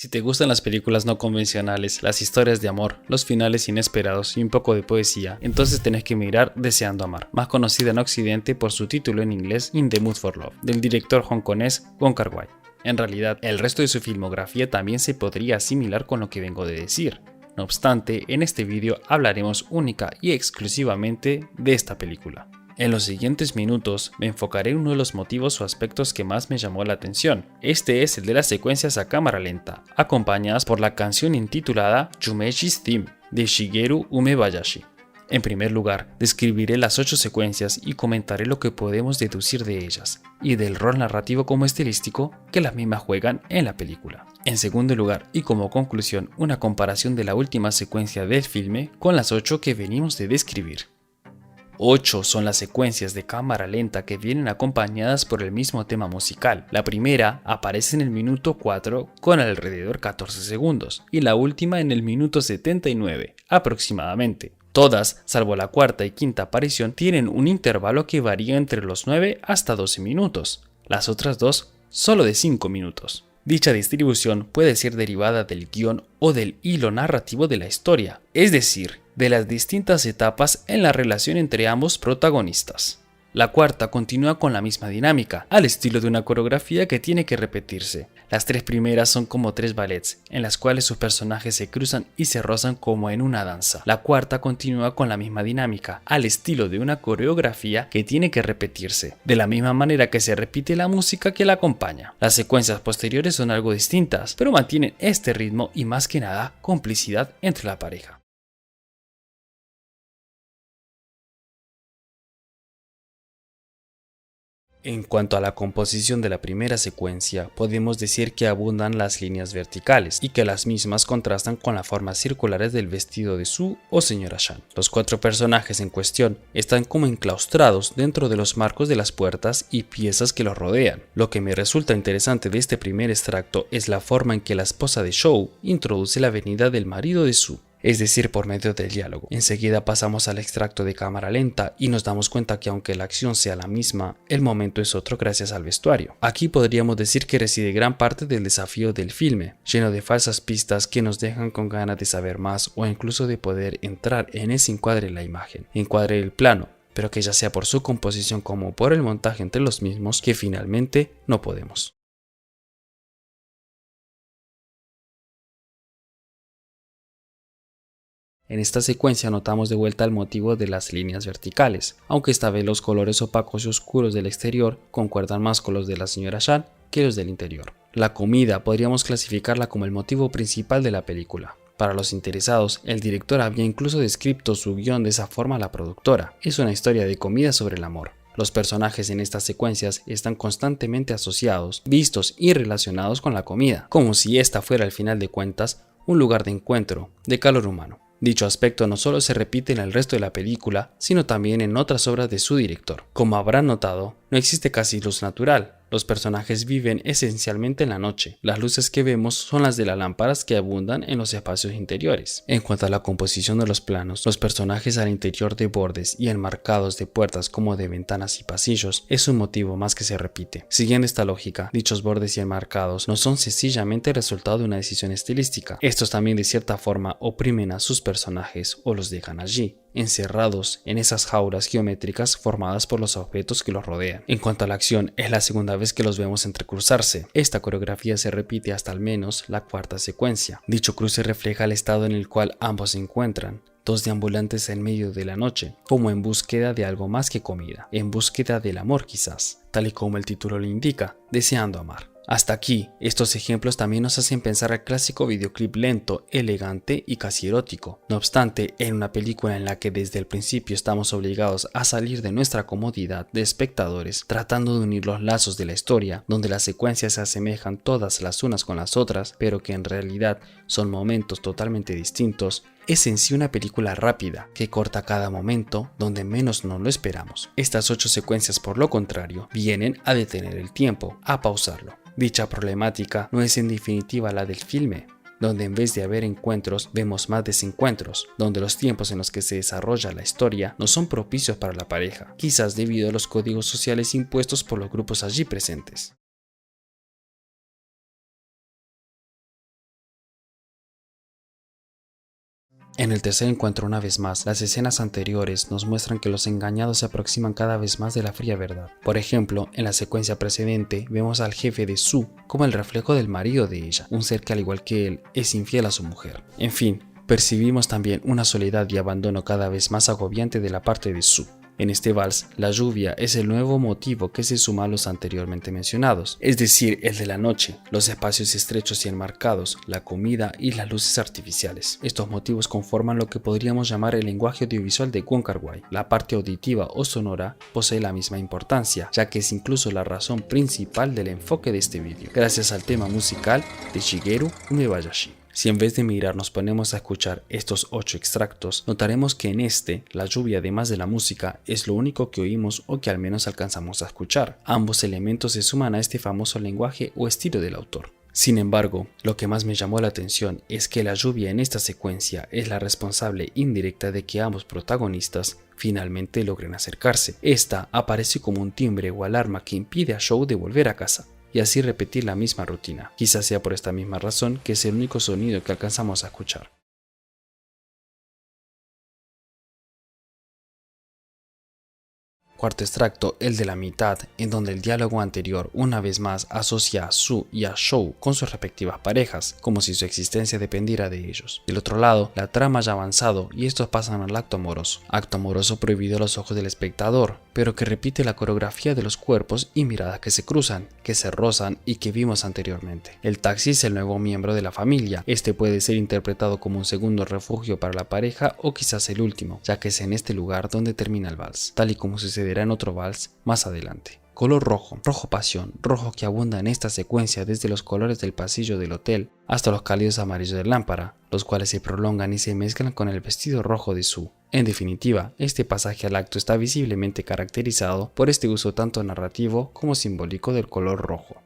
Si te gustan las películas no convencionales, las historias de amor, los finales inesperados y un poco de poesía, entonces tenés que mirar Deseando Amar, más conocida en Occidente por su título en inglés In the Mood for Love, del director hongkonés Wong Kar-wai. En realidad, el resto de su filmografía también se podría asimilar con lo que vengo de decir. No obstante, en este vídeo hablaremos única y exclusivamente de esta película. En los siguientes minutos me enfocaré en uno de los motivos o aspectos que más me llamó la atención. Este es el de las secuencias a cámara lenta, acompañadas por la canción intitulada Yumeji's Theme de Shigeru Umebayashi. En primer lugar, describiré las 8 secuencias y comentaré lo que podemos deducir de ellas, y del rol narrativo como estilístico que las mismas juegan en la película. En segundo lugar, y como conclusión, una comparación de la última secuencia del filme con las 8 que venimos de describir. 8 son las secuencias de cámara lenta que vienen acompañadas por el mismo tema musical. La primera aparece en el minuto 4 con alrededor 14 segundos y la última en el minuto 79 aproximadamente. Todas, salvo la cuarta y quinta aparición, tienen un intervalo que varía entre los 9 hasta 12 minutos. Las otras dos solo de 5 minutos. Dicha distribución puede ser derivada del guión o del hilo narrativo de la historia, es decir, de las distintas etapas en la relación entre ambos protagonistas. La cuarta continúa con la misma dinámica, al estilo de una coreografía que tiene que repetirse. Las 3 primeras son como 3 ballets, en las cuales sus personajes se cruzan y se rozan como en una danza. La cuarta continúa con la misma dinámica, al estilo de una coreografía que tiene que repetirse, de la misma manera que se repite la música que la acompaña. Las secuencias posteriores son algo distintas, pero mantienen este ritmo y más que nada complicidad entre la pareja. En cuanto a la composición de la primera secuencia, podemos decir que abundan las líneas verticales y que las mismas contrastan con las formas circulares del vestido de Su o señora Shan. Los 4 personajes en cuestión están como enclaustrados dentro de los marcos de las puertas y piezas que los rodean. Lo que me resulta interesante de este primer extracto es la forma en que la esposa de Shou introduce la venida del marido de Su, es decir, por medio del diálogo. Enseguida pasamos al extracto de cámara lenta y nos damos cuenta que aunque la acción sea la misma, el momento es otro gracias al vestuario. Aquí podríamos decir que reside gran parte del desafío del filme, lleno de falsas pistas que nos dejan con ganas de saber más o incluso de poder entrar en ese encuadre de la imagen, encuadre del plano, pero que ya sea por su composición como por el montaje entre los mismos que finalmente no podemos. En esta secuencia notamos de vuelta el motivo de las líneas verticales, aunque esta vez los colores opacos y oscuros del exterior concuerdan más con los de la señora Shan que los del interior. La comida podríamos clasificarla como el motivo principal de la película. Para los interesados, el director había incluso descrito su guión de esa forma a la productora. Es una historia de comida sobre el amor. Los personajes en estas secuencias están constantemente asociados, vistos y relacionados con la comida, como si esta fuera al final de cuentas un lugar de encuentro, de calor humano. Dicho aspecto no solo se repite en el resto de la película, sino también en otras obras de su director. Como habrán notado, no existe casi luz natural. Los personajes viven esencialmente en la noche. Las luces que vemos son las de las lámparas que abundan en los espacios interiores. En cuanto a la composición de los planos, los personajes al interior de bordes y enmarcados de puertas como de ventanas y pasillos es un motivo más que se repite. Siguiendo esta lógica, dichos bordes y enmarcados no son sencillamente el resultado de una decisión estilística. Estos también de cierta forma oprimen a sus personajes o los dejan allí, encerrados en esas jaulas geométricas formadas por los objetos que los rodean. En cuanto a la acción, es la segunda vez que los vemos entrecruzarse. Esta coreografía se repite hasta al menos la cuarta secuencia. Dicho cruce refleja el estado en el cual ambos se encuentran. 2 deambulantes en medio de la noche, como en búsqueda de algo más que comida, en búsqueda del amor quizás, tal y como el título lo indica, deseando amar. Hasta aquí, estos ejemplos también nos hacen pensar al clásico videoclip lento, elegante y casi erótico. No obstante, en una película en la que desde el principio estamos obligados a salir de nuestra comodidad de espectadores, tratando de unir los lazos de la historia, donde las secuencias se asemejan todas las unas con las otras, pero que en realidad son momentos totalmente distintos, es en sí una película rápida, que corta cada momento donde menos nos lo esperamos. Estas 8 secuencias, por lo contrario, vienen a detener el tiempo, a pausarlo. Dicha problemática no es en definitiva la del filme, donde en vez de haber encuentros vemos más desencuentros, donde los tiempos en los que se desarrolla la historia no son propicios para la pareja, quizás debido a los códigos sociales impuestos por los grupos allí presentes. En el tercer encuentro, una vez más, las escenas anteriores nos muestran que los engañados se aproximan cada vez más de la fría verdad. Por ejemplo, en la secuencia precedente vemos al jefe de Sue como el reflejo del marido de ella, un ser que al igual que él es infiel a su mujer. En fin, percibimos también una soledad y abandono cada vez más agobiante de la parte de Sue. En este vals, la lluvia es el nuevo motivo que se suma a los anteriormente mencionados, es decir, el de la noche, los espacios estrechos y enmarcados, la comida y las luces artificiales. Estos motivos conforman lo que podríamos llamar el lenguaje audiovisual de Wong Kar-wai. La parte auditiva o sonora posee la misma importancia, ya que es incluso la razón principal del enfoque de este vídeo, gracias al tema musical de Shigeru Umebayashi. Si en vez de mirar nos ponemos a escuchar estos 8 extractos, notaremos que en este, la lluvia además de la música es lo único que oímos o que al menos alcanzamos a escuchar. Ambos elementos se suman a este famoso lenguaje o estilo del autor. Sin embargo, lo que más me llamó la atención es que la lluvia en esta secuencia es la responsable indirecta de que ambos protagonistas finalmente logren acercarse. Esta aparece como un timbre o alarma que impide a Shou de volver a casa y así repetir la misma rutina. Quizás sea por esta misma razón que es el único sonido que alcanzamos a escuchar. Cuarto extracto, el de la mitad, en donde el diálogo anterior una vez más asocia a Sue y a Shou con sus respectivas parejas, como si su existencia dependiera de ellos. Del otro lado, la trama ya ha avanzado y estos pasan al acto amoroso prohibido a los ojos del espectador, pero que repite la coreografía de los cuerpos y miradas que se cruzan, que se rozan y que vimos anteriormente. El taxi es el nuevo miembro de la familia. Este puede ser interpretado como un segundo refugio para la pareja o quizás el último, ya que es en este lugar donde termina el vals, tal y como sucederá en otro vals más adelante. Color rojo, rojo pasión, rojo que abunda en esta secuencia desde los colores del pasillo del hotel hasta los cálidos amarillos de lámpara, los cuales se prolongan y se mezclan con el vestido rojo de Sue. En definitiva, este pasaje al acto está visiblemente caracterizado por este uso tanto narrativo como simbólico del color rojo.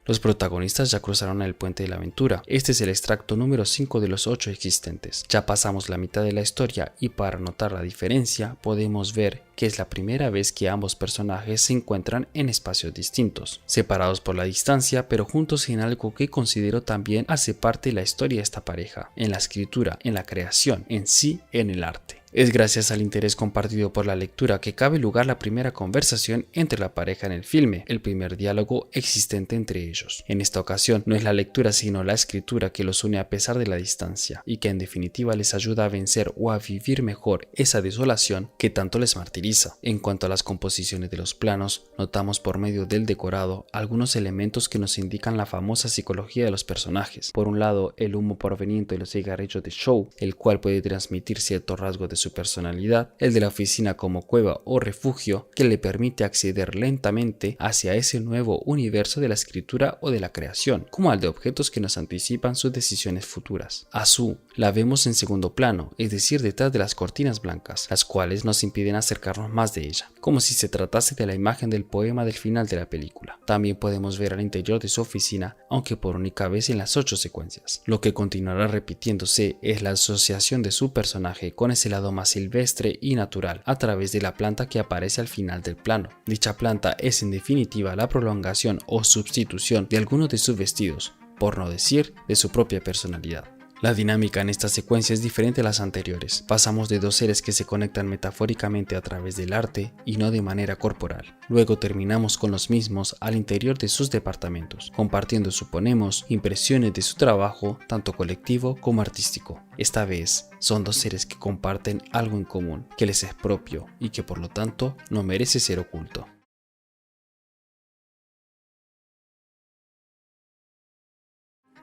Los protagonistas ya cruzaron el puente de la aventura. Este es el extracto número 5 de los 8 existentes. Ya pasamos la mitad de la historia y para notar la diferencia podemos ver que es la primera vez que ambos personajes se encuentran en espacios distintos, separados por la distancia pero juntos en algo que considero también hace parte de la historia de esta pareja, en la escritura, en la creación, en sí, en el arte. Es gracias al interés compartido por la lectura que cabe lugar la primera conversación entre la pareja en el filme, el primer diálogo existente entre ellos. En esta ocasión no es la lectura sino la escritura que los une a pesar de la distancia y que en definitiva les ayuda a vencer o a vivir mejor esa desolación que tanto les martiriza. En cuanto a las composiciones de los planos, notamos por medio del decorado algunos elementos que nos indican la famosa psicología de los personajes. Por un lado, el humo proveniente de los cigarrillos de Shou, el cual puede transmitir ciertos rasgos de su personalidad, el de la oficina como cueva o refugio que le permite acceder lentamente hacia ese nuevo universo de la escritura o de la creación, como al de objetos que nos anticipan sus decisiones futuras. A Sue la vemos en segundo plano, es decir, detrás de las cortinas blancas, las cuales nos impiden acercarnos más de ella, como si se tratase de la imagen del poema del final de la película. También podemos ver al interior de su oficina, aunque por única vez en las 8 secuencias. Lo que continuará repitiéndose es la asociación de su personaje con ese lado más silvestre y natural a través de la planta que aparece al final del plano. Dicha planta es en definitiva la prolongación o sustitución de algunos de sus vestidos, por no decir de su propia personalidad. La dinámica en esta secuencia es diferente a las anteriores. Pasamos de dos seres que se conectan metafóricamente a través del arte y no de manera corporal. Luego terminamos con los mismos al interior de sus departamentos, compartiendo, suponemos, impresiones de su trabajo, tanto colectivo como artístico. Esta vez son dos seres que comparten algo en común, que les es propio y que por lo tanto no merece ser oculto.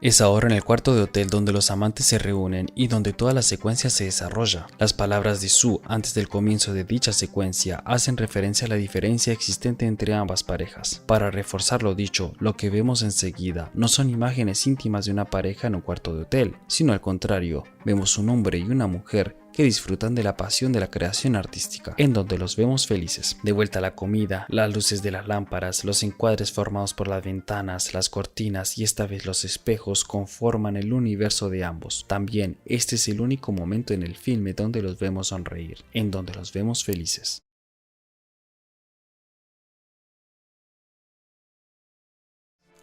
Es ahora en el cuarto de hotel donde los amantes se reúnen y donde toda la secuencia se desarrolla. Las palabras de Sue antes del comienzo de dicha secuencia hacen referencia a la diferencia existente entre ambas parejas. Para reforzar lo dicho, lo que vemos enseguida no son imágenes íntimas de una pareja en un cuarto de hotel, sino al contrario, vemos un hombre y una mujer que disfrutan de la pasión de la creación artística, en donde los vemos felices. De vuelta a la comida, las luces de las lámparas, los encuadres formados por las ventanas, las cortinas y esta vez los espejos conforman el universo de ambos. También este es el único momento en el filme donde los vemos sonreír, en donde los vemos felices.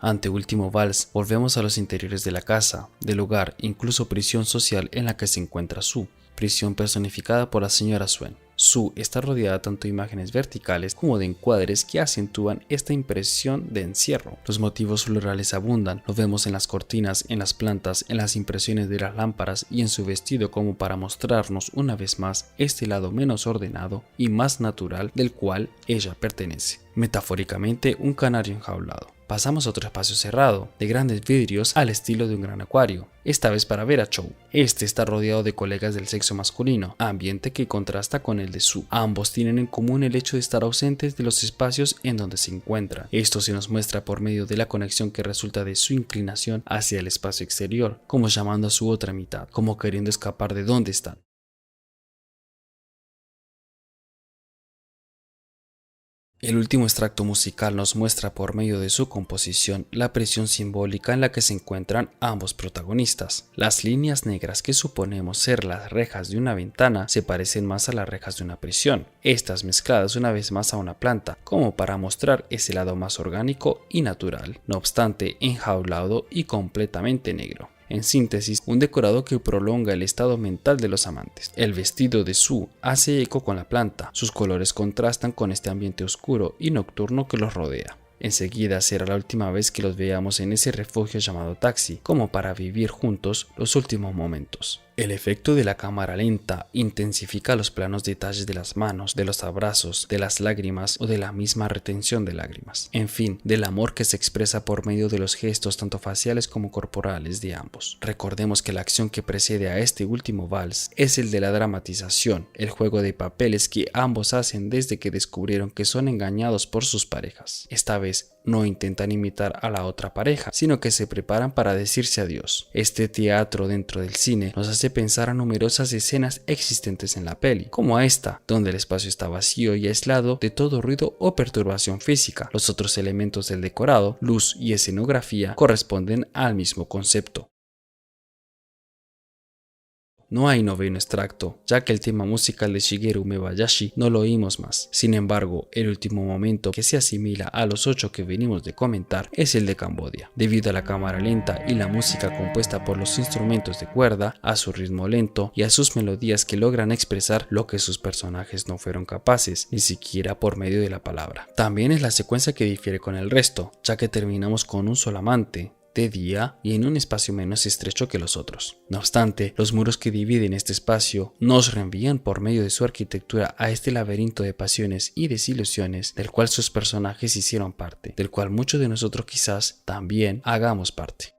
Ante Último Vals, volvemos a los interiores de la casa, del hogar, incluso prisión social en la que se encuentra Sue, prisión personificada por la señora Swen. Sue está rodeada tanto de imágenes verticales como de encuadres que acentúan esta impresión de encierro. Los motivos florales abundan, lo vemos en las cortinas, en las plantas, en las impresiones de las lámparas y en su vestido como para mostrarnos una vez más este lado menos ordenado y más natural del cual ella pertenece. Metafóricamente, un canario enjaulado. Pasamos a otro espacio cerrado, de grandes vidrios al estilo de un gran acuario, esta vez para ver a Chow. Este está rodeado de colegas del sexo masculino, ambiente que contrasta con el de Sue. Ambos tienen en común el hecho de estar ausentes de los espacios en donde se encuentran. Esto se nos muestra por medio de la conexión que resulta de su inclinación hacia el espacio exterior, como llamando a su otra mitad, como queriendo escapar de donde están. El último extracto musical nos muestra por medio de su composición la prisión simbólica en la que se encuentran ambos protagonistas. Las líneas negras que suponemos ser las rejas de una ventana se parecen más a las rejas de una prisión, estas mezcladas una vez más a una planta, como para mostrar ese lado más orgánico y natural, no obstante enjaulado y completamente negro. En síntesis, un decorado que prolonga el estado mental de los amantes. El vestido de Sue hace eco con la planta, sus colores contrastan con este ambiente oscuro y nocturno que los rodea. Enseguida será la última vez que los veamos en ese refugio llamado taxi, como para vivir juntos los últimos momentos. El efecto de la cámara lenta intensifica los planos detalles de las manos, de los abrazos, de las lágrimas o de la misma retención de lágrimas. En fin, del amor que se expresa por medio de los gestos tanto faciales como corporales de ambos. Recordemos que la acción que precede a este último vals es el de la dramatización, el juego de papeles que ambos hacen desde que descubrieron que son engañados por sus parejas. Esta vez no intentan imitar a la otra pareja, sino que se preparan para decirse adiós. Este teatro dentro del cine nos hace pensar a numerosas escenas existentes en la peli, como a esta, donde el espacio está vacío y aislado de todo ruido o perturbación física. Los otros elementos del decorado, luz y escenografía, corresponden al mismo concepto. No hay noveno extracto, ya que el tema musical de Shigeru Mebayashi no lo oímos más. Sin embargo, el último momento que se asimila a los 8 que venimos de comentar es el de Cambodia. Debido a la cámara lenta y la música compuesta por los instrumentos de cuerda, a su ritmo lento y a sus melodías que logran expresar lo que sus personajes no fueron capaces, ni siquiera por medio de la palabra. También es la secuencia que difiere con el resto, ya que terminamos con un solo amante, de día y en un espacio menos estrecho que los otros. No obstante, los muros que dividen este espacio nos reenvían por medio de su arquitectura a este laberinto de pasiones y desilusiones del cual sus personajes hicieron parte, del cual muchos de nosotros quizás también hagamos parte.